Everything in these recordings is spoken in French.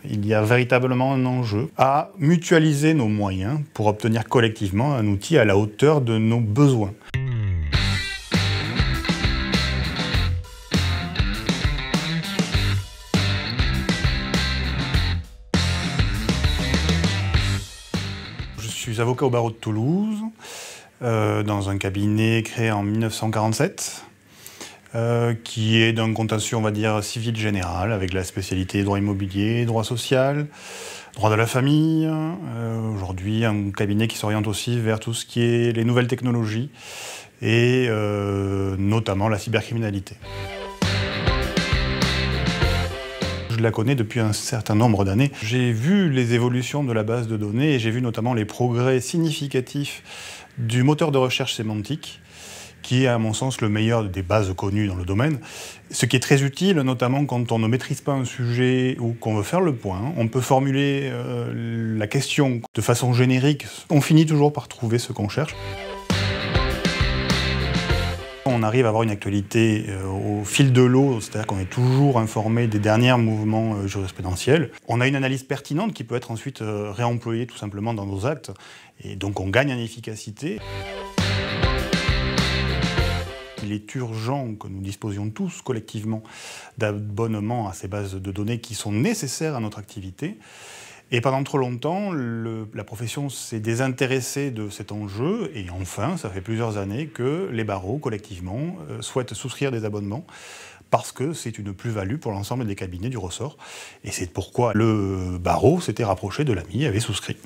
Il y a véritablement un enjeu à mutualiser nos moyens pour obtenir collectivement un outil à la hauteur de nos besoins. Je suis avocat au barreau de Toulouse, dans un cabinet créé en 1947. Qui est d'un contentieux, on va dire, civil général, avec la spécialité droit immobilier, droit social, droit de la famille. Aujourd'hui, un cabinet qui s'oriente aussi vers tout ce qui est les nouvelles technologies et notamment la cybercriminalité. Je la connais depuis un certain nombre d'années. J'ai vu les évolutions de la base de données et j'ai vu notamment les progrès significatifs du moteur de recherche sémantique, qui est à mon sens le meilleur des bases connues dans le domaine. Ce qui est très utile, notamment quand on ne maîtrise pas un sujet ou qu'on veut faire le point. On peut formuler la question de façon générique. On finit toujours par trouver ce qu'on cherche. On arrive à avoir une actualité au fil de l'eau, c'est-à-dire qu'on est toujours informé des derniers mouvements jurisprudentiels. On a une analyse pertinente qui peut être ensuite réemployée tout simplement dans nos actes. Et donc on gagne en efficacité. Il est urgent que nous disposions tous collectivement d'abonnements à ces bases de données qui sont nécessaires à notre activité. Et pendant trop longtemps, la profession s'est désintéressée de cet enjeu. Et enfin, ça fait plusieurs années que les barreaux, collectivement, souhaitent souscrire des abonnements parce que c'est une plus-value pour l'ensemble des cabinets du ressort. Et c'est pourquoi le barreau s'était rapproché de l'AMI et avait souscrit.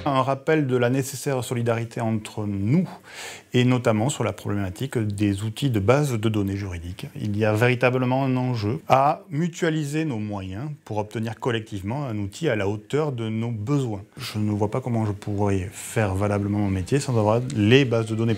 Un rappel de la nécessaire solidarité entre nous, et notamment sur la problématique des outils de base de données juridiques. Il y a véritablement un enjeu à mutualiser nos moyens pour obtenir collectivement un outil à la hauteur de nos besoins. Je ne vois pas comment je pourrais faire valablement mon métier sans avoir les bases de données.